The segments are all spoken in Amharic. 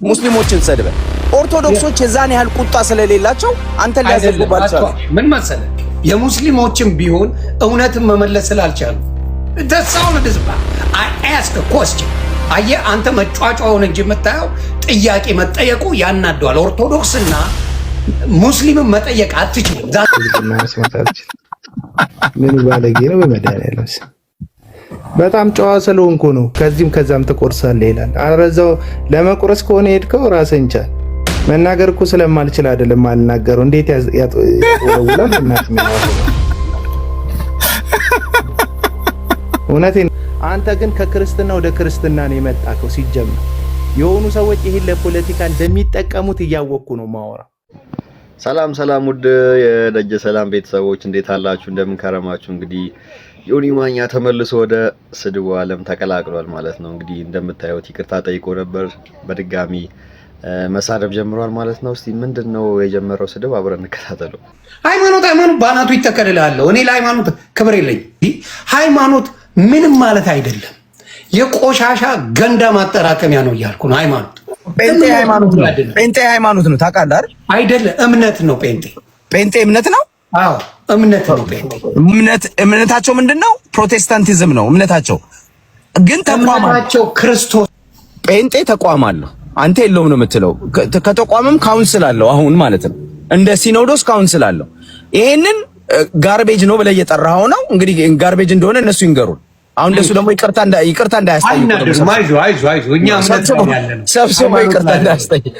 ሙስሊሞችን ሰድበ ኦርቶዶክሶች የዛን ያህል ቁጣ ስለሌላቸው አንተ ሊያዘጉባቸው ምን መሰለህ የሙስሊሞችን ቢሆን እውነትን መመለስ ስላልቻሉ ደሳውን ድዝባ I ask a question አየህ አንተ መጫጫውን እንጂ የምታየው ጥያቄ መጠየቁ ያናደዋል ኦርቶዶክስና ሙስሊምን መጠየቅ አትችልም ምን ባለጌ ነው በመድኃኒዓለም በጣም ጨዋ ስለሆንኩ ነው ከዚህም ከዛም ተቆርሳለህ ይላል አረዛው ለመቁረስ ከሆነ ሄድከው ራስህን ቻል መናገር እኮ ስለማልችል አይደለም ማልናገረው እንዴት ያወላል እናት ምን እውነቴን አንተ ግን ከክርስትና ወደ ክርስትና ነው የመጣከው ሲጀምር የሆኑ ሰዎች ይሄን ለፖለቲካ እንደሚጠቀሙት እያወቅኩ ነው ማወራ ሰላም ሰላም ውድ የደጀ ሰላም ቤተሰቦች እንዴት አላችሁ እንደምን ከረማችሁ እንግዲህ ዮኒ ማኛ ተመልሶ ወደ ስድቡ ዓለም ተቀላቅሏል ማለት ነው እንግዲህ እንደምታዩት ይቅርታ ጠይቆ ነበር በድጋሚ መሳደብ ጀምሯል ማለት ነው እስቲ ምንድነው የጀመረው ስድብ አብረን እንከታተለው ሃይማኖት ባናቱ ይተከለላል እኔ ለሃይማኖት ክብር የለኝ ሃይማኖት ምንም ማለት አይደለም የቆሻሻ ገንዳ ማጠራቀሚያ ነው ይያልኩ ነው ሃይማኖት ጴንጤ ሃይማኖት ነው ታውቃለህ አይደለ እምነት ነው ጴንጤ እምነት ነው አዎ እምነት ነው እምነታቸው ምንድነው ፕሮቴስታንቲዝም ነው እምነታቸው ግን ተቋማቸው ክርስቶስ ጴንጤ ተቋም አለው አንተ የለውም ነው የምትለው ከተቋምም ካውንስል አለው አሁን ማለት ነው እንደ ሲኖዶስ ካውንስል አለው ይሄንን ጋርቤጅ ነው ብለ እየጠራው ነው እንግዲህ ጋርቤጅ እንደሆነ እነሱ ይንገሩን አሁን እንደሱ ደግሞ ይቅርታ እንዳያስጠይቁ አይዞ እኛ እምነት ያለን ሰብስቦ ይቅርታ እንዳያስጠይቅ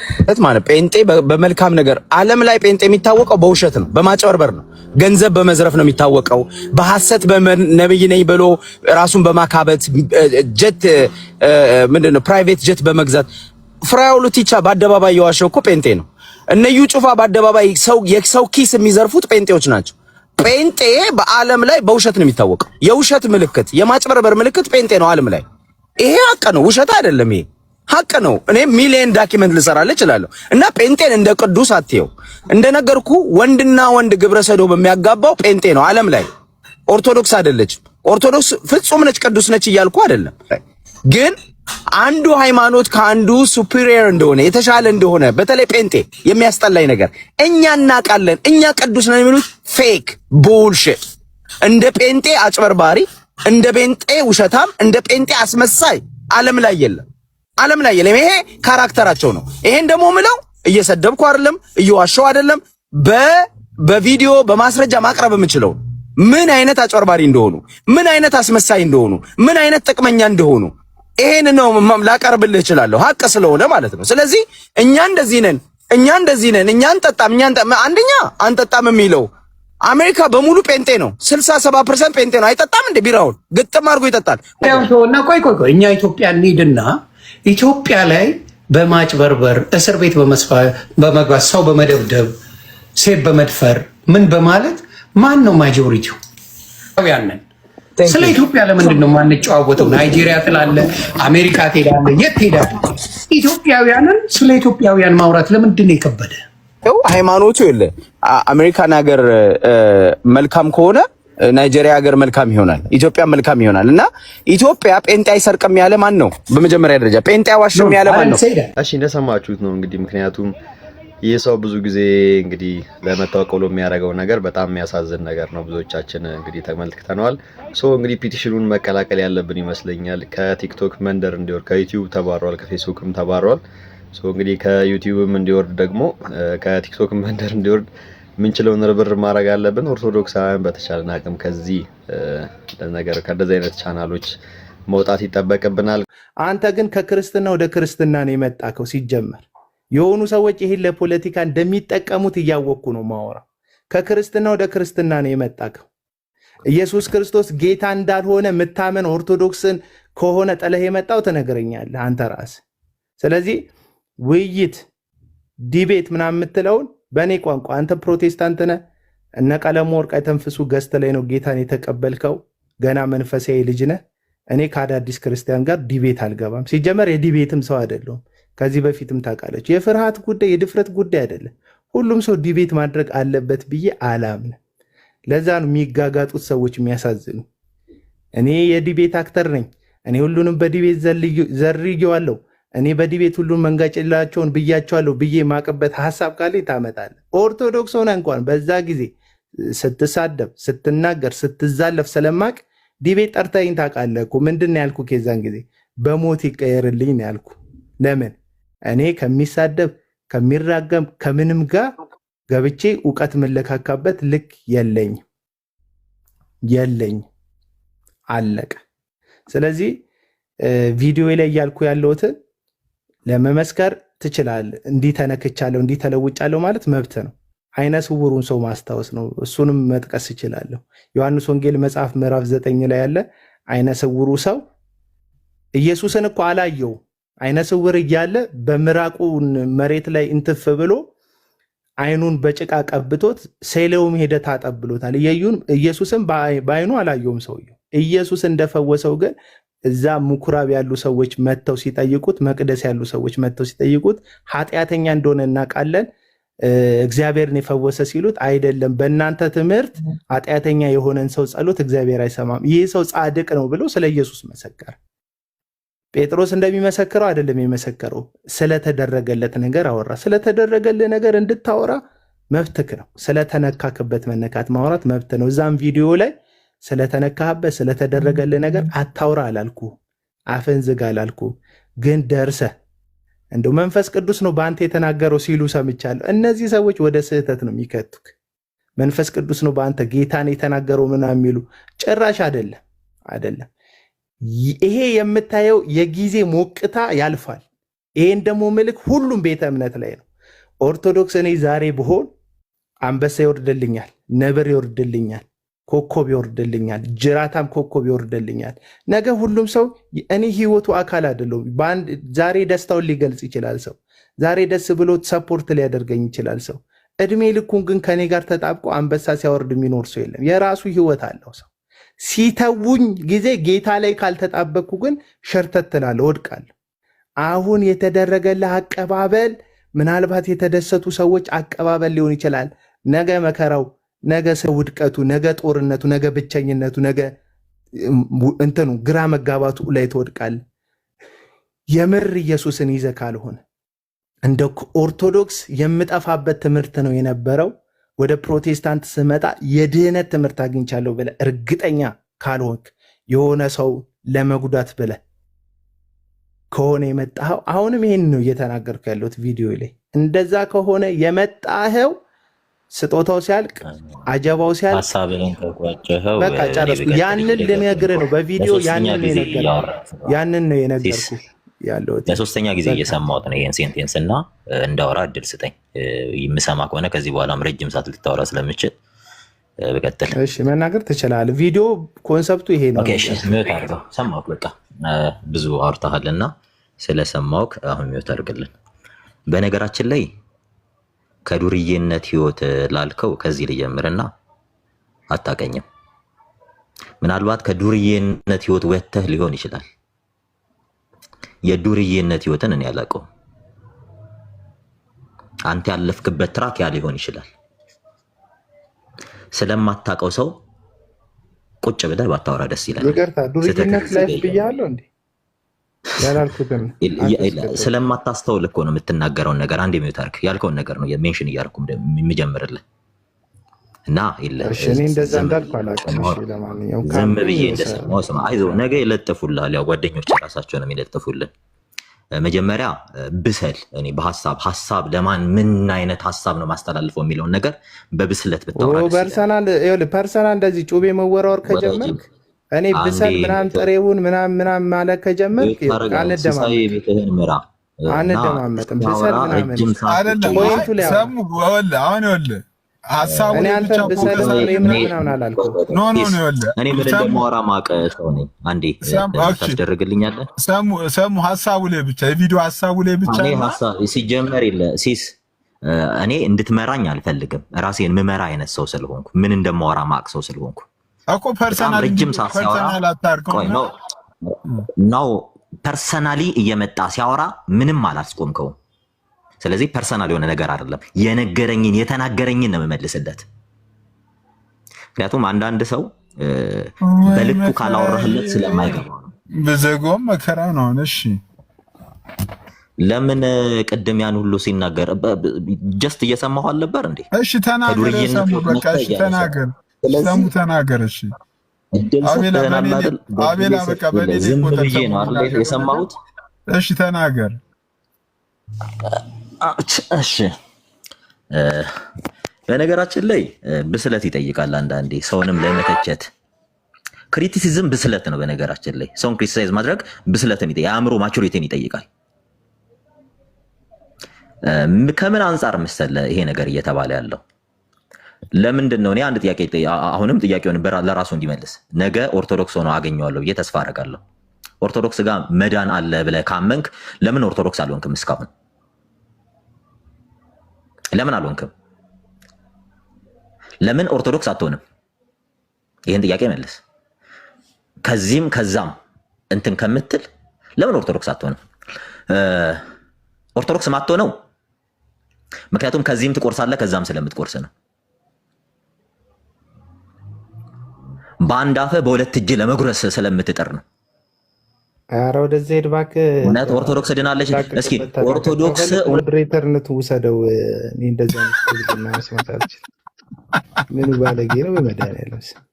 ማለት ጴንጤ በመልካም ነገር ዓለም ላይ ጴንጤ የሚታወቀው በውሸት ነው በማጭበርበር ነው ገንዘብ በመዝረፍ ነው የሚታወቀው በሐሰት በነብይ ነኝ ብሎ ራሱን በማካበት ጀት ምንድነው ፕራይቬት ጀት በመግዛት ፍራውሉ ቲቻ በአደባባይ የዋሸው እኮ ጴንጤ ነው እነዩ ጩፋ በአደባባይ የሰው ኪስ የሚዘርፉት ጴንጤዎች ናቸው ጴንጤ በዓለም ላይ በውሸት ነው የሚታወቀው የውሸት ምልክት የማጭበርበር ምልክት ጴንጤ ነው ዓለም ላይ ይሄ ሀቅ ነው ውሸት አይደለም ይሄ ሀቅ ነው እኔ ሚሊየን ዶክመንት ልሰራለ እችላለሁ እና ጴንጤን እንደ ቅዱስ አትየው እንደነገርኩ ወንድና ወንድ ግብረ ሰዶም በሚያጋባው ጴንጤ ነው ዓለም ላይ ኦርቶዶክስ አይደለችም ኦርቶዶክስ ፍጹም ነች ቅዱስ ነች እያልኩ አይደለም ግን አንዱ ሃይማኖት ከአንዱ ሱፒሪየር እንደሆነ የተሻለ እንደሆነ በተለይ ጴንጤ የሚያስጠላኝ ነገር እኛ እናቃለን እኛ ቅዱስ ነን የሚሉት ፌክ ቡልሺት እንደ ጴንጤ አጭበርባሪ እንደ ጴንጤ ውሸታም እንደ ጴንጤ አስመሳይ ዓለም ላይ የለም ይሄ ካራክተራቸው ነው ይሄን ደግሞ ምለው እየሰደብኩ አይደለም እየዋሸው አይደለም በቪዲዮ በማስረጃ ማቅረብ የምችለው ምን አይነት አጭበርባሪ እንደሆኑ ምን አይነት አስመሳይ እንደሆኑ ምን አይነት ጥቅመኛ እንደሆኑ ይሄን ነው ላቀርብልህ እችላለሁ ሀቅ ስለሆነ ማለት ነው ስለዚህ እኛ እንደዚህ ነን እኛ አንጠጣም አንደኛ አንጠጣም የሚለው አሜሪካ በሙሉ ጴንጤ ነው 67% ጴንጤ ነው አይጠጣም እንደ ቢራውን ግጥም አድርጎ ይጠጣል እና ቆይ እኛ ኢትዮጵያ እንሂድና ኢትዮጵያ ላይ በማጭበርበር እስር ቤት በመግባት ሰው በመደብደብ ሴት በመድፈር ምን በማለት ማን ነው ማጆሪቲው ያንን ስለ ኢትዮጵያ ለምንድን ነው ማንጨዋወተው ናይጄሪያ ትላለ አሜሪካ ትሄዳለ የት ትሄዳለ ኢትዮጵያውያንን ስለ ኢትዮጵያውያን ማውራት ለምንድን ነው የከበደ ሃይማኖቱ ይለ አሜሪካን ሀገር መልካም ከሆነ ናይጄሪያ ሀገር መልካም ይሆናል ኢትዮጵያ መልካም ይሆናል እና ኢትዮጵያ ጴንጤ አይሰርቅም ያለ ማን ነው በመጀመሪያ ደረጃ ጴንጤ አይዋሽም ያለ ማን ነው እሺ እንደሰማችሁት ነው እንግዲህ ምክንያቱም ይህ ሰው ብዙ ጊዜ እንግዲህ ለመታወቅ ብሎ የሚያደርገው ነገር በጣም የሚያሳዝን ነገር ነው ብዙዎቻችን እንግዲህ ተመልክተናል ሶ እንግዲህ ፒቲሽኑን መቀላቀል ያለብን ይመስለኛል ከቲክቶክ መንደር እንዲወርድ ከዩቲዩብ ተባሯል ከፌስቡክም ተባሯል ሶ እንግዲህ ከዩቲዩብም እንዲወርድ ደግሞ ከቲክቶክ መንደር እንዲወርድ ምንችለውን ርብር ማድረግ አለብን ኦርቶዶክሳውያን በተቻለን አቅም ከዚህ ነገር ከደዛ አይነት ቻናሎች መውጣት ይጠበቅብናል አንተ ግን ከክርስትና ወደ ክርስትና ነው የመጣከው ሲጀመር የሆኑ ሰዎች ይሄን ለፖለቲካ እንደሚጠቀሙት እያወቅኩ ነው ማወራ ከክርስትና ወደ ክርስትና ነው የመጣከው ኢየሱስ ክርስቶስ ጌታ እንዳልሆነ መታመን ኦርቶዶክስን ከሆነ ጠለህ የመጣው ተነገረኛለህ አንተ ራስ ስለዚህ ውይይት ዲቤት ምናምን የምትለውን በእኔ ቋንቋ አንተ ፕሮቴስታንት ነህ እነ ቀለም ወርቅ አይተንፍሱ ገስት ላይ ነው ጌታን የተቀበልከው ገና መንፈሳዊ ልጅ ነህ እኔ ከአዳዲስ ክርስቲያን ጋር ዲቤት አልገባም ሲጀመር የዲቤትም ሰው አይደለሁም ከዚህ በፊትም ታውቃለች የፍርሃት ጉዳይ የድፍረት ጉዳይ አይደለም ሁሉም ሰው ዲቤት ማድረግ አለበት ብዬ አላምን ለዛ ነው የሚጋጋጡት ሰዎች የሚያሳዝኑ እኔ የዲቤት አክተር ነኝ እኔ ሁሉንም በዲቤት ዘርጌዋለሁ እኔ በዲቤት ሁሉን መንጋጭላቸውን ብያቸዋለሁ ብዬ ማቅበት ሀሳብ ካለ ታመጣለህ። ኦርቶዶክስ ሆነ እንኳን በዛ ጊዜ ስትሳደብ፣ ስትናገር፣ ስትዛለፍ ስለማቅ ዲቤት ጠርተኸኝ ታውቃለህ እኮ። ምንድን ነው ያልኩህ? የዛን ጊዜ በሞት ይቀየርልኝ ነው ያልኩህ። ለምን እኔ ከሚሳደብ ከሚራገም ከምንም ጋር ገብቼ እውቀት መለካካበት ልክ የለኝም። አለቀ። ስለዚህ ቪዲዮ ላይ እያልኩ ያለሁት ለመመስከር ትችላለህ። እንዲህ ተነክቻለሁ፣ እንዲህ ተለውጫለሁ ማለት መብት ነው። አይነ ስውሩን ሰው ማስታወስ ነው። እሱንም መጥቀስ እችላለሁ። ዮሐንስ ወንጌል መጽሐፍ ምዕራፍ 9 ላይ ያለ አይነ ስውሩ ሰው ኢየሱስን እኮ አላየው። አይነ ስውር እያለ በምራቁን መሬት ላይ እንትፍ ብሎ አይኑን በጭቃ ቀብቶት ሴሌውም ሄደ ታጠብሎታል። ኢየሱስን በአይኑ አላየውም ሰውየው። ኢየሱስ እንደፈወሰው ግን እዛ ምኩራብ ያሉ ሰዎች መጥተው ሲጠይቁት፣ መቅደስ ያሉ ሰዎች መጥተው ሲጠይቁት ኃጢአተኛ እንደሆነ እናውቃለን፣ እግዚአብሔርን የፈወሰ ሲሉት አይደለም፣ በእናንተ ትምህርት ኃጢአተኛ የሆነን ሰው ጸሎት እግዚአብሔር አይሰማም፣ ይህ ሰው ጻድቅ ነው ብሎ ስለ ኢየሱስ መሰከረ። ጴጥሮስ እንደሚመሰክረው አይደለም የመሰከረው፣ ስለተደረገለት ነገር አወራ። ስለተደረገለት ነገር እንድታወራ መብትክ ነው። ስለተነካክበት መነካት ማውራት መብት ነው። እዛም ቪዲዮ ላይ ስለተነካህበት ስለተደረገልህ ነገር አታውራ አላልኩ፣ አፍን ዝጋ አላልኩ። ግን ደርሰ እንደው መንፈስ ቅዱስ ነው በአንተ የተናገረው ሲሉ ሰምቻለሁ። እነዚህ ሰዎች ወደ ስህተት ነው የሚከቱክ። መንፈስ ቅዱስ ነው በአንተ ጌታን የተናገረው ምናምን የሚሉ ጭራሽ አይደለም። ይሄ የምታየው የጊዜ ሞቅታ ያልፋል። ይሄን ደግሞ ምልክ ሁሉም ቤተ እምነት ላይ ነው። ኦርቶዶክስ እኔ ዛሬ ብሆን አንበሳ ይወርድልኛል፣ ነብር ይወርድልኛል፣ ኮከብ ይወርድልኛል፣ ጅራታም ኮከብ ይወርድልኛል። ነገ ሁሉም ሰው እኔ ህይወቱ አካል አይደለም። ዛሬ ደስታውን ሊገልጽ ይችላል ሰው። ዛሬ ደስ ብሎ ሰፖርት ሊያደርገኝ ይችላል ሰው። እድሜ ልኩን ግን ከኔ ጋር ተጣብቆ አንበሳ ሲያወርድ የሚኖር ሰው የለም። የራሱ ህይወት አለው ሰው። ሲተውኝ ጊዜ ጌታ ላይ ካልተጣበቅኩ ግን ሸርተት እላለሁ፣ እወድቃለሁ። አሁን የተደረገልህ አቀባበል ምናልባት የተደሰቱ ሰዎች አቀባበል ሊሆን ይችላል። ነገ መከራው፣ ነገ ሰው ውድቀቱ፣ ነገ ጦርነቱ፣ ነገ ብቸኝነቱ፣ ነገ እንትኑ ግራ መጋባቱ ላይ ትወድቃለህ። የምር ኢየሱስን ይዘህ ካልሆነ እንደ ኦርቶዶክስ የምጠፋበት ትምህርት ነው የነበረው። ወደ ፕሮቴስታንት ስመጣ የድህነት ትምህርት አግኝቻለሁ ብለህ እርግጠኛ ካልሆንክ የሆነ ሰው ለመጉዳት ብለህ ከሆነ የመጣኸው፣ አሁንም ይህን ነው እየተናገርኩ ያለሁት ቪዲዮ ላይ። እንደዛ ከሆነ የመጣኸው ስጦታው ሲያልቅ አጀባው ሲያልቅ በቃ ጨረስኩ። ያንን ልነግርህ ነው በቪዲዮ ያንን ነው የነገርኩ ያለሁት። ለሶስተኛ ጊዜ እየሰማሁት ነው ይሄን ሴንቴንስ እና እንዳወራ እድል ስጠኝ። የምሰማ ከሆነ ከዚህ በኋላም ረጅም ሰዓት ልታወራ ስለምችል በቀጥል። እሺ መናገር ትችላለህ። ቪዲዮ ኮንሰፕቱ ይሄ ነው። እሺ ሚውት አድርገው። ሰማሁህ። በቃ ብዙ አውርተሃልና ስለሰማሁህ አሁን ሚውት አድርግልን። በነገራችን ላይ ከዱርዬነት ህይወት ላልከው ከዚህ ልጀምርና አታቀኝም። ምናልባት ከዱርዬነት ህይወት ወጥተህ ሊሆን ይችላል። የዱርዬነት ህይወትን እኔ አላውቀው። አንተ ያለፍክበት ትራክ ያ ሊሆን ይችላል። ስለማታውቀው ሰው ቁጭ ብለህ ባታወራ ደስ ይላል። ይቅርታ ዱርዬነት ላይ ብያለሁ እንዴ? ያላልኩትም ስለማታስተውል እኮ ነው የምትናገረውን ነገር። አንዴ ሚውት አድርግ። ያልከውን ነገር ነው ሜንሽን እያደረኩ የምጀምርልህ እና እኔ እንደዛ እንዳልኩ አላውቅም። ለማንኛውም ዝም ብዬ እንደሰማሁ ስማ። አይዞህ ነገ ይለጥፉልሃል። ያው ጓደኞች ራሳቸው ነው የሚለጥፉልን። መጀመሪያ ብሰል። እኔ ሀሳብ ለማን ምን አይነት ሀሳብ ነው ማስተላልፈው የሚለውን ነገር በብስለት ብታወራ ፐርሰናል እንደዚህ ጩቤ መወራወር ከጀመርክ እኔ ብሰል ምናምን ጥሬውን ምናምን ማለት ከጀመርክ አንደማመጥም። ብሰል ምናምን ፖይንቱ ላይ አሁን ይኸውልህ ሀሳቡ እኔ ምን እንደማወራ ማቀ ሰው ነኝ። አንዴ ታስደርግልኛለህ። ሰሙ ሀሳቡ ላይ ብቻ የቪዲዮ ሀሳቡ ላይ ብቻ ሲጀመር የለ ሲስ እኔ እንድትመራኝ አልፈልግም። ራሴን ምመራ አይነት ሰው ስለሆንኩ ምን እንደማወራ ማቅ ሰው ስለሆንኩ እኮ ፐርሰናል ነው። ፐርሰናሊ እየመጣ ሲያወራ ምንም አላስቆምከውም። ስለዚህ ፐርሰናል የሆነ ነገር አይደለም። የነገረኝን የተናገረኝን ነው የምመልስለት። ምክንያቱም አንዳንድ ሰው በልኩ ካላወራህለት ስለማይገባው ነው። በዘጎም መከራ ነው። እሺ ለምን ቅድም ያን ሁሉ ሲናገር ጀስት እየሰማሁ አልነበር እንዴ? እሺ ተናገር፣ ሰሙ በቃ እሺ ተናገር፣ ሰሙ ተናገር። እሺ አቤላ በቃ በኔ ዝም ብዬ ነው አይደል የሰማሁት? እሺ ተናገር። እሺ በነገራችን ላይ ብስለት ይጠይቃል አንዳንዴ ሰውንም ለመተቸት። ክሪቲሲዝም ብስለት ነው። በነገራችን ላይ ሰውን ክሪቲሳይዝ ማድረግ ብስለትን ይጠይቃል፣ የአእምሮ ማቹሪቲን ይጠይቃል። ከምን አንጻር መሰለህ ይሄ ነገር እየተባለ ያለው? ለምንድን ነው? እኔ አንድ ጥያቄ አሁንም ጥያቄውን ለራሱ እንዲመልስ ነገ ኦርቶዶክስ ሆኖ አገኘዋለሁ ብዬ ተስፋ አደርጋለሁ። ኦርቶዶክስ ጋር መዳን አለ ብለህ ካመንክ ለምን ኦርቶዶክስ አልሆንክም? እስካሁን ለምን አልሆንክም? ለምን ኦርቶዶክስ አትሆንም? ይህን ጥያቄ መልስ። ከዚህም ከዛም እንትን ከምትል ለምን ኦርቶዶክስ አትሆንም? ኦርቶዶክስ ማትሆነው ምክንያቱም ከዚህም ትቆርሳለህ ከዛም ስለምትቆርስ ነው። በአንድ አፍህ በሁለት እጅ ለመጉረስ ስለምትጥር ነው። ኧረ ወደዚህ ሄድ እባክህ። እውነት ኦርቶዶክስ ድናለች? እስኪ ኦርቶዶክስ ሞዴሬተርነቱ ውሰደው። እኔ እንደዚህ አይነት መስማት አልችልም። ምኑ ባለጌ ነው በመድኃኒዓለም ስም።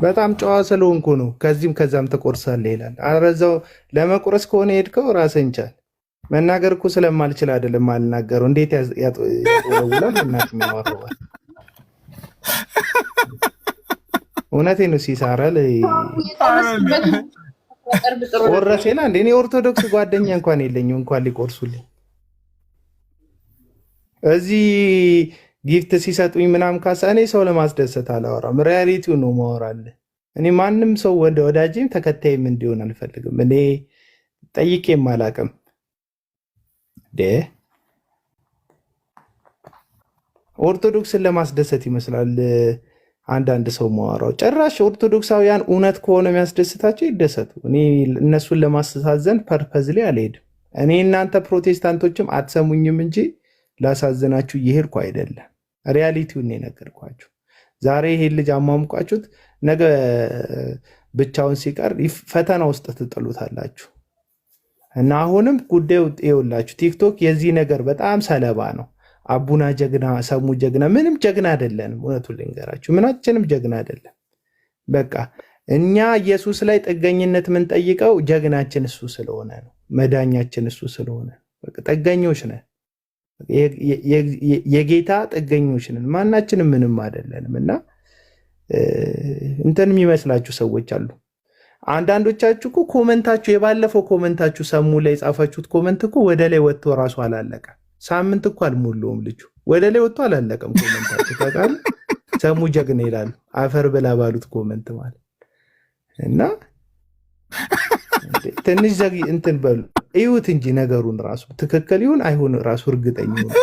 በጣም ጨዋ ስለሆንኩ ነው። ከዚህም ከዛም ትቆርሳለህ ይላል። ኧረ እዛው ለመቁረስ ከሆነ ሄድከው ራስህን ቻል። መናገር እኮ ስለማልችል አይደለም አልናገረው። እንዴት ያጠውላል? እናት የሚያወራዋል። እውነቴን ነው። ሲሳራ ቆረሴላ እንደ እኔ ኦርቶዶክስ ጓደኛ እንኳን የለኝም እንኳን ሊቆርሱልኝ። እዚህ ጊፍት ሲሰጡኝ ምናምን ካሳ እኔ ሰው ለማስደሰት አላወራም። ሪያሊቲው ነው ማወራልህ። እኔ ማንም ሰው ወዳጅም ተከታይም እንዲሆን አልፈልግም። እኔ ጠይቄም አላቅም። ኦርቶዶክስን ለማስደሰት ይመስላል አንዳንድ ሰው ማወራው። ጭራሽ ኦርቶዶክሳውያን እውነት ከሆነ የሚያስደስታቸው ይደሰቱ። እኔ እነሱን ለማስተሳዘን ፐርፐዝ ላይ አልሄድም። እኔ እናንተ ፕሮቴስታንቶችም አትሰሙኝም እንጂ ላሳዝናችሁ እየሄድኩ አይደለም። ሪያሊቲውን የነገርኳችሁ። ዛሬ ይሄን ልጅ አሟሙቃችሁት ነገ ብቻውን ሲቀር ፈተና ውስጥ ትጥሉታላችሁ። እና አሁንም ጉዳዩ ይኸውላችሁ፣ ቲክቶክ የዚህ ነገር በጣም ሰለባ ነው። አቡና ጀግና፣ ሰሙ ጀግና፣ ምንም ጀግና አይደለንም። እውነቱን ልንገራችሁ፣ ምናችንም ጀግና አይደለም። በቃ እኛ ኢየሱስ ላይ ጥገኝነት የምንጠይቀው ጀግናችን እሱ ስለሆነ ነው። መዳኛችን እሱ ስለሆነ በቃ ጥገኞች ነን። የጌታ ጥገኞች ነን። ማናችንም ምንም አይደለንም። እና እንትን የሚመስላችሁ ሰዎች አሉ። አንዳንዶቻችሁ እኮ ኮመንታችሁ፣ የባለፈው ኮመንታችሁ ሰሙ ላይ የጻፋችሁት ኮመንት እኮ ወደ ላይ ወጥቶ ራሱ አላለቀ። ሳምንት እኮ አልሞላውም ልጁ ወደ ላይ ወጥቶ አላለቀም ኮመንታችሁ። ታውቃለህ፣ ሰሙ ጀግና ይላሉ። አፈር ብላ ባሉት ኮመንት ማለት እና ትንሽ ዘግ እንትን በሉ እዩት እንጂ ነገሩን ራሱ ትክክል ይሁን አይሁን ራሱ እርግጠኛ ነው።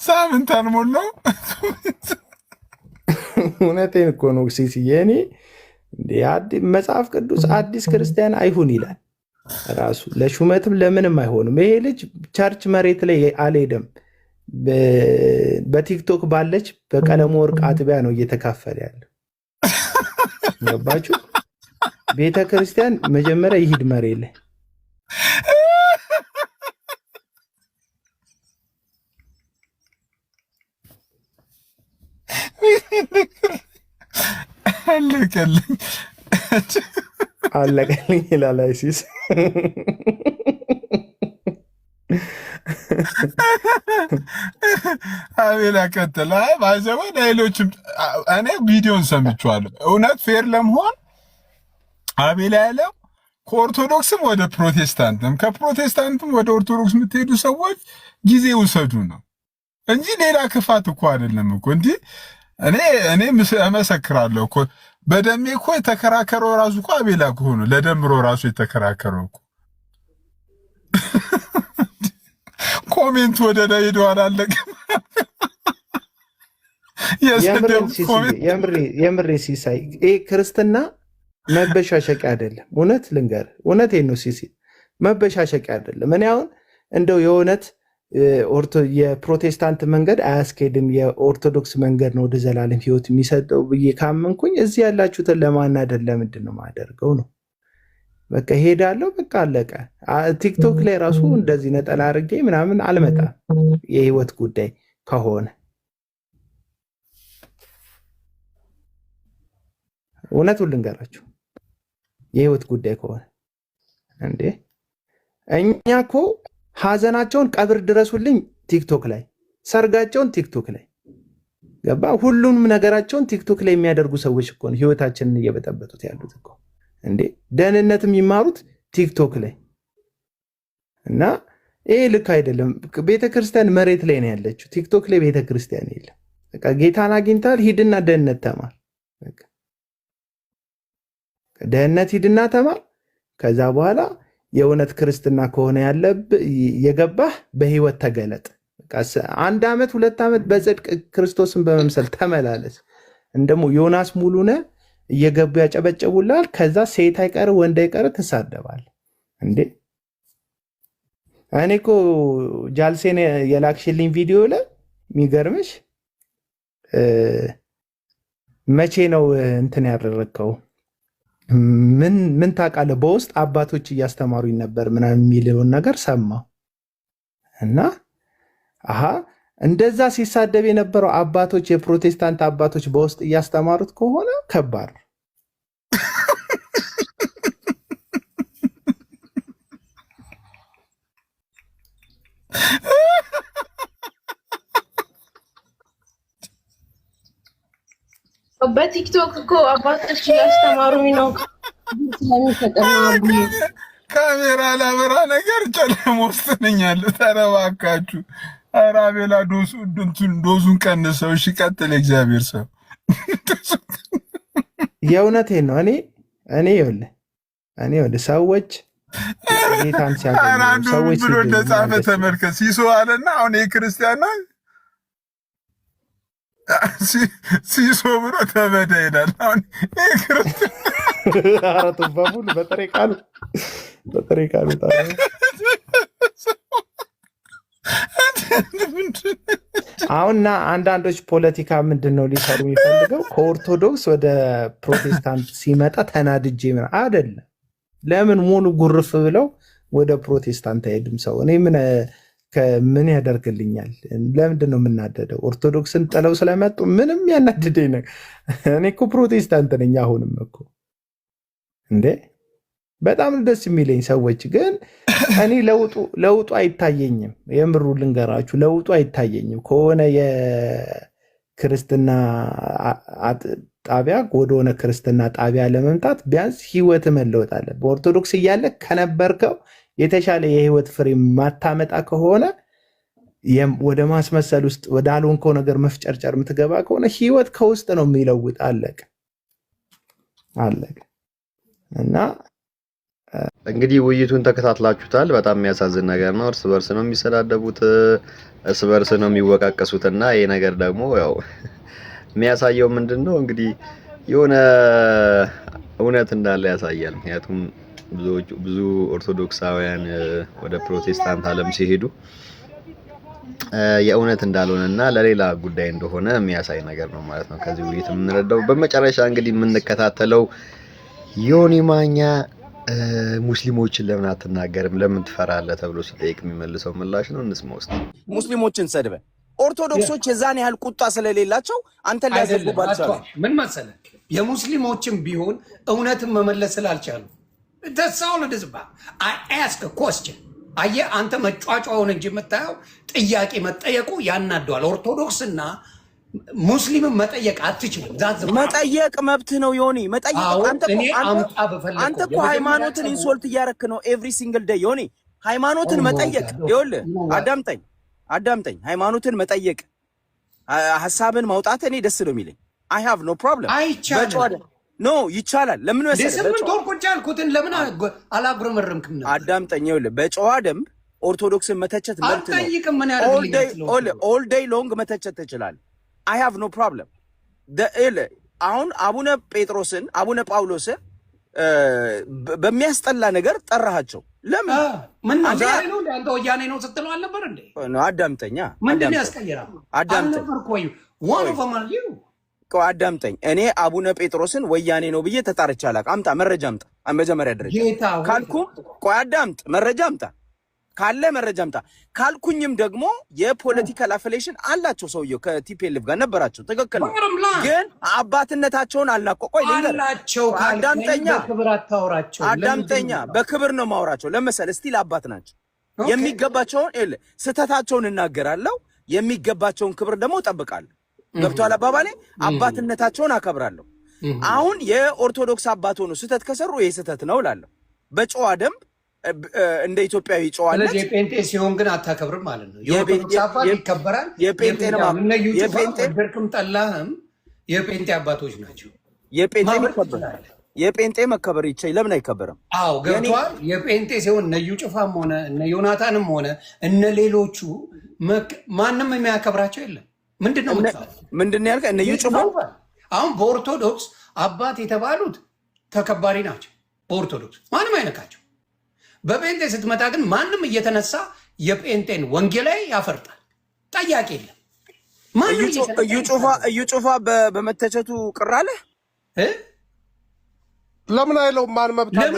ሳምንት አልሞላው። እውነቴን እኮ ነው ሲስዬ። እኔ መጽሐፍ ቅዱስ አዲስ ክርስቲያን አይሁን ይላል ራሱ። ለሹመትም ለምንም አይሆንም። ይሄ ልጅ ቸርች መሬት ላይ አልሄደም። በቲክቶክ ባለች በቀለሙ ወርቅ አጥቢያ ነው እየተካፈለ ያለው። ገባችሁ? ቤተ ክርስቲያን መጀመሪያ ይሂድ መሬት ላይ። አለቀልኝ ይላል አይሲስ። አቤላ ቀጥላ ባይዘው ሌሎችም እኔ ቪዲዮን ሰምቼዋለሁ። እውነት ፌር ለመሆን አቤላ ያለው ከኦርቶዶክስም ወደ ፕሮቴስታንትም ከፕሮቴስታንትም ወደ ኦርቶዶክስ የምትሄዱ ሰዎች ጊዜ ውሰዱ ነው እንጂ ሌላ ክፋት እኮ አይደለም እኮ። እንጂ እኔ እመሰክራለሁ እኮ በደሜ እኮ የተከራከረው ራሱ እኮ አቤላ እኮ ሆኖ ለደምሮ ራሱ የተከራከረው እኮ ኮሜንት ወደ ላይ ሄዶ አላለቀም። የምሬ ሲሳይ ክርስትና መበሻሸቂያ አይደለም። እውነት ልንገር፣ እውነቴን ነው ሲሲ፣ መበሻሸቂያ አይደለም። እኔ አሁን እንደው የእውነት የፕሮቴስታንት መንገድ አያስኬድም፣ የኦርቶዶክስ መንገድ ነው ወደ ዘላለም ህይወት የሚሰጠው ብዬ ካመንኩኝ እዚህ ያላችሁትን ለማናደድ ለምንድን ነው የማደርገው ነው። በቃ ሄዳለሁ፣ በቃ አለቀ። ቲክቶክ ላይ ራሱ እንደዚህ ነጠላ አድርጌ ምናምን አልመጣም። የህይወት ጉዳይ ከሆነ እውነቱን ልንገራችሁ፣ የህይወት ጉዳይ ከሆነ እንዴ እኛ እኮ ሀዘናቸውን ቀብር ድረሱልኝ ቲክቶክ ላይ፣ ሰርጋቸውን ቲክቶክ ላይ ገባ፣ ሁሉንም ነገራቸውን ቲክቶክ ላይ የሚያደርጉ ሰዎች እኮ ነው ህይወታችንን እየበጠበጡት ያሉት እኮ እንዴ። ደህንነት የሚማሩት ቲክቶክ ላይ እና ይሄ ልክ አይደለም። ቤተክርስቲያን መሬት ላይ ነው ያለችው፣ ቲክቶክ ላይ ቤተክርስቲያን የለም። በቃ ጌታን አግኝታል፣ ሂድና ደህንነት ተማር። በቃ ደህንነት ሂድና ተማር። ከዛ በኋላ የእውነት ክርስትና ከሆነ የገባህ በህይወት ተገለጥ። አንድ ዓመት 2 ዓመት በጽድቅ ክርስቶስን በመምሰል ተመላለስ። እንደሞ ዮናስ ሙሉነ እየገቡ ያጨበጨቡላል። ከዛ ሴት አይቀር ወንድ አይቀር ትሳደባል እንዴ። እኔ እኮ ጃልሴን የላክሽልኝ ቪዲዮ ላይ የሚገርምሽ መቼ ነው እንትን ያደረግከው? ምን ታውቃለህ? በውስጥ አባቶች እያስተማሩኝ ነበር ምናምን የሚለውን ነገር ሰማሁ እና አሃ እንደዛ ሲሳደብ የነበረው አባቶች፣ የፕሮቴስታንት አባቶች በውስጥ እያስተማሩት ከሆነ ከባድ ነው። በቲክቶክ እኮ አባቶች እያስተማሩኝ ነው ስለሚፈጠር ካሜራ ላበራ ነገር ጨለማ ውስጥ ነኝ ያለው። ተረባካችሁ። ኧረ አቤላ ዶዙን ቀንሰው። እሺ ቀጥል። እግዚአብሔር ሰው የእውነቴን ነው። እኔ ይኸውልህ ሰዎች ጌታን ሲያገኙ ሰዎች ብሎ እንደጻፈ ተመልከት። ሲሶ አለና አሁን የክርስቲያን ነው ሲሶ ብሎ ተበዳ ይላል። አሁን የክርስቲያን አራቱ በሙሉ በጥሬ ቃሉ አሁንና አንዳንዶች ፖለቲካ ምንድን ነው ሊሰሩ የሚፈልገው ከኦርቶዶክስ ወደ ፕሮቴስታንት ሲመጣ ተናድጄ ምን አይደለም። ለምን ሙሉ ጉርፍ ብለው ወደ ፕሮቴስታንት አይሄድም ሰው? እኔ ምን ያደርግልኛል? ለምንድን ነው የምናደደው? ኦርቶዶክስን ጥለው ስለመጡ ምንም ያናድደኝ ነገር። እኔ እኮ ፕሮቴስታንት ነኝ አሁንም እኮ እንዴ። በጣም ደስ የሚለኝ ሰዎች ግን እኔ ለውጡ አይታየኝም። የምሩ ልንገራችሁ ለውጡ አይታየኝም። ከሆነ የክርስትና ጣቢያ ወደሆነ ክርስትና ጣቢያ ለመምጣት ቢያንስ ህይወት መለወጥ አለ። በኦርቶዶክስ እያለ ከነበርከው የተሻለ የህይወት ፍሬ ማታመጣ ከሆነ ወደ ማስመሰል ውስጥ ወደ አልሆንከው ነገር መፍጨርጨር የምትገባ ከሆነ ህይወት ከውስጥ ነው የሚለውጥ። አለቀ። እና እንግዲህ ውይይቱን ተከታትላችሁታል። በጣም የሚያሳዝን ነገር ነው። እርስ በርስ ነው የሚሰዳደቡት፣ እርስ በርስ ነው የሚወቃቀሱትና ይሄ ነገር ደግሞ ያው የሚያሳየው ምንድን ነው እንግዲህ የሆነ እውነት እንዳለ ያሳያል። ምክንያቱም ብዙ ኦርቶዶክሳውያን ወደ ፕሮቴስታንት ዓለም ሲሄዱ የእውነት እንዳልሆነና ለሌላ ጉዳይ እንደሆነ የሚያሳይ ነገር ነው ማለት ነው ከዚህ ውይይት የምንረዳው። በመጨረሻ እንግዲህ የምንከታተለው ዮኒ ማኛ ሙስሊሞችን ለምን አትናገርም ለምን ትፈራለህ ተብሎ ሲጠይቅ የሚመልሰው ምላሽ ነው። እንስማ ውስጥ ሙስሊሞችን ሰድበ ኦርቶዶክሶች የዛን ያህል ቁጣ ስለሌላቸው አንተን ሊያዘጉባቸው ምን መሰለህ የሙስሊሞችን ቢሆን እውነትን መመለስ ስላልቻሉ ደሳውን ደዝባ አስክ ኮስችን አየህ አንተ መጫጫውን እንጂ የምታየው ጥያቄ መጠየቁ ያናደዋል። ኦርቶዶክስና ሙስሊምን መጠየቅ አትችልም። መጠየቅ መብት ነው ዮኒ መጠየቅ። አንተ እኮ ሃይማኖትን ኢንሶልት እያረክ ነው ኤቭሪ ሲንግል ዴይ ዮኒ። ሃይማኖትን መጠየቅ ይኸውልህ፣ አዳምጠኝ። ሃይማኖትን መጠየቅ ሀሳብን ማውጣት እኔ ደስ ነው የሚለኝ። አይ ሃቭ ኖ ፕሮብለም። አይቻልም ኖ ይቻላል። ለምን መሰለህ ለስምንት ወር ቁጭ ያልኩትን ለምን አላጉረመረምክም ነበር? አዳምጠኝ። ይኸውልህ በጨዋ ደንብ ኦርቶዶክስን መተቸት መብት ነው። አልጠይቅም። ምን ያደርግልኛል? ኦል ዴይ ሎንግ መተቸት ትችላለህ። አይ ሃቭ ኖ ፕሮብለም። አሁን አቡነ ጴጥሮስን አቡነ ጳውሎስን በሚያስጠላ ነገር ጠራሃቸው። ለምን ምን ነው ዛሬ ነው አንተ ወያኔ ነው ስትለው አልነበር እንዴ? ነው አዳምጠኛ። ምንድን ነው ያስቀየራል? አዳምጠኝ አዳምጠኝ። እኔ አቡነ ጴጥሮስን ወያኔ ነው ብዬ ተጣርቼ አላውቅም። አምጣ መረጃ አምጣ። መጀመሪያ ደረጃ ካልኩም ቆይ አዳምጥ፣ መረጃ አምጣ ካለ መረጃ አምጣ ካልኩኝም ደግሞ የፖለቲካል አፊሊዬሽን አላቸው። ሰውየው ከቲፒኤልኤፍ ጋር ነበራቸው። ትክክል ነው፣ ግን አባትነታቸውን አልናቆ። ቆይ ልንገርህ፣ አዳምጠኛ፣ በክብር አታወራቸው። አዳምጠኛ፣ በክብር ነው ማውራቸው። ለምሳሌ ስቲል አባት ናቸው። የሚገባቸውን ስህተታቸውን እናገራለሁ፣ የሚገባቸውን ክብር ደግሞ እጠብቃለሁ። ገብቶሃል አባባሌ? አባትነታቸውን አከብራለሁ። አሁን የኦርቶዶክስ አባት ሆኖ ስህተት ከሰሩ ይሄ ስህተት ነው እላለሁ በጨዋ ደንብ እንደ ኢትዮጵያዊ ጨዋነት። ስለዚህ የጴንጤ ሲሆን ግን አታከብርም ማለት ነው። የኦርቶዶክስ አባት ይከበራል። የጴንጤ ደርክም ጠላህም የጴንጤ አባቶች ናቸው። የጴንጤ መከበር ይቻል ለምን አይከበርም? አዎ ገብቷል። የጴንጤ ሲሆን እነ እዩ ጭፋም ሆነ እነ ዮናታንም ሆነ እነ ሌሎቹ ማንም የሚያከብራቸው የለም። ምንድነው ያልከው? እነ እዩ ጭፋ አሁን በኦርቶዶክስ አባት የተባሉት ተከባሪ ናቸው። በኦርቶዶክስ ማንም አይነካቸው። በጴንጤ ስትመጣ ግን ማንም እየተነሳ የጴንጤን ወንጌላዊ ያፈርጣል። ጠያቂ የለም። እዩ ጩፋ በመተቸቱ ቅር አለ? ለምን አይለው? ማን መብት አለ?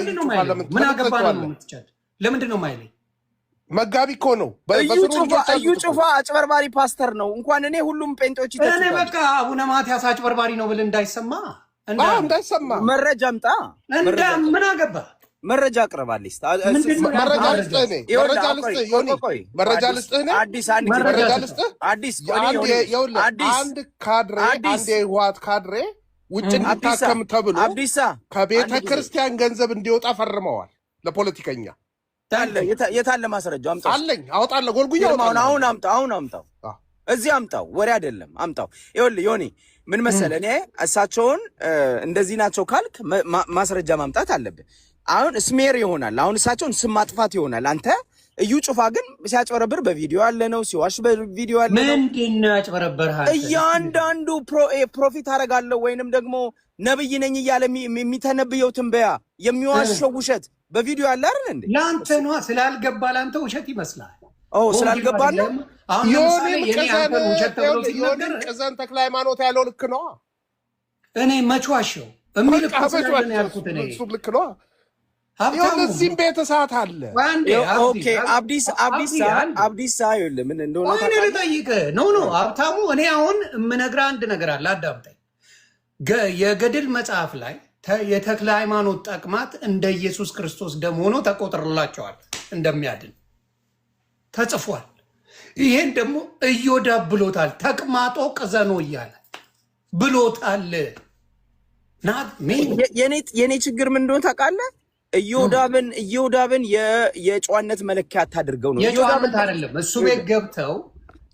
ምን አገባህ ነው የምትቻል? ለምንድን ነው የማይለኝ? መጋቢ እኮ ነው። እዩ ጩፋ አጭበርባሪ ፓስተር ነው። እንኳን እኔ ሁሉም ጴንጤዎች እኔ በቃ አቡነ ማትያስ አጭበርባሪ ነው ብለህ እንዳይሰማ መረጃ አምጣ። ምን አገባህ? መረጃ አቅርባለች። አንድ ካድሬ አንድ የህወሓት ካድሬ ውጭ እንዲታከም ተብሎ ከቤተ ክርስቲያን ገንዘብ እንዲወጣ ፈርመዋል ለፖለቲከኛ። የታለ ማስረጃው? አምጣው። አለኝ፣ አወጣለሁ። ጎልጉያ አሁን አምጣው። እዚህ አምጣው። ወሬ አይደለም፣ አምጣው። ይኸውልህ ዮኒ ምን መሰለህ፣ እኔ እሳቸውን እንደዚህ ናቸው ካልክ ማስረጃ ማምጣት አለብህ። አሁን ስሜር ይሆናል። አሁን እሳቸውን ስም ማጥፋት ይሆናል። አንተ እዩ ጩፋ ግን ሲያጭበረብር በቪዲዮ ያለ ነው፣ ሲዋሽ በቪዲዮ ያለ ነው። ምንድነው ያጭበረበርሃል? እያንዳንዱ ፕሮፊት አደርጋለሁ ወይንም ደግሞ ነብይ ነኝ እያለ የሚተነብየው ትንበያ፣ የሚዋሸው ውሸት በቪዲዮ ያለ አይደል እንዴ? ላንተ ነው ስላልገባ፣ ላንተ ውሸት ይመስላል። ስላልገባ ነው። አሁን ለምሳሌ የኔ አንተ ውሸት ተብሎ ሲነገር ቅዘን ተክለ ሃይማኖት ያለው ልክ ነው። እኔ መችዋሸው የሚል ነው ያልኩት። እኔ እሱ ልክ ነው። እዚህም ቤት እሳት አለ። ኦኬ አብዲሳ ይኸውልህ ምን እንደሆነ እኔ ልጠይቅህ ነው ሀብታሙ። እኔ አሁን የምነግርህ አንድ ነገር አለ፣ አዳምጠኝ። የገድል መጽሐፍ ላይ የተክለ ሃይማኖት ተቅማጥ እንደ ኢየሱስ ክርስቶስ ደም ሆኖ ተቆጥሮላቸዋል፣ እንደሚያድን ተጽፏል። ይሄን ደግሞ ኢዮዳብ ብሎታል። ተቅማጦ ቅዘኖ እያለ ብሎታል። የኔ ችግር ምን እንደሆነ ታውቃለህ? ኢዮዳብን የጨዋነት መለኪያ አታድርገው ነው። የጨዋነት አይደለም። እሱ ቤት ገብተው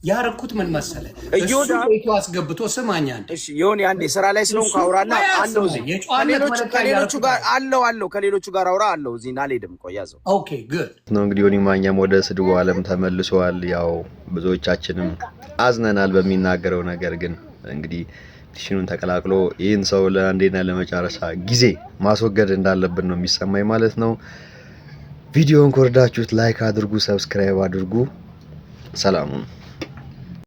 ያረኩት ምን መሰለህ? እሱ ቤቱ አስገብቶ ስማኛ አንዴ። እሺ ይሁን አንዴ ስራ ላይ ስለሆንኩ አውራና አለው ከሌሎቹ ጋር አውራ አለው እዚህ አልሄድም። ቆይ ያዘው። ኦኬ ጉድ ነው እንግዲህ ዮኒ ማኛም ወደ ስድቡ ዓለም ተመልሷል። ያው ብዙዎቻችንም አዝነናል በሚናገረው ነገር። ግን እንግዲህ ፒቲሽኑን ተቀላቅሎ ይህን ሰው ለአንዴና ለመጨረሻ ጊዜ ማስወገድ እንዳለብን ነው የሚሰማኝ ማለት ነው። ቪዲዮውን ከወደዳችሁት ላይክ አድርጉ፣ ሰብስክራይብ አድርጉ። ሰላሙን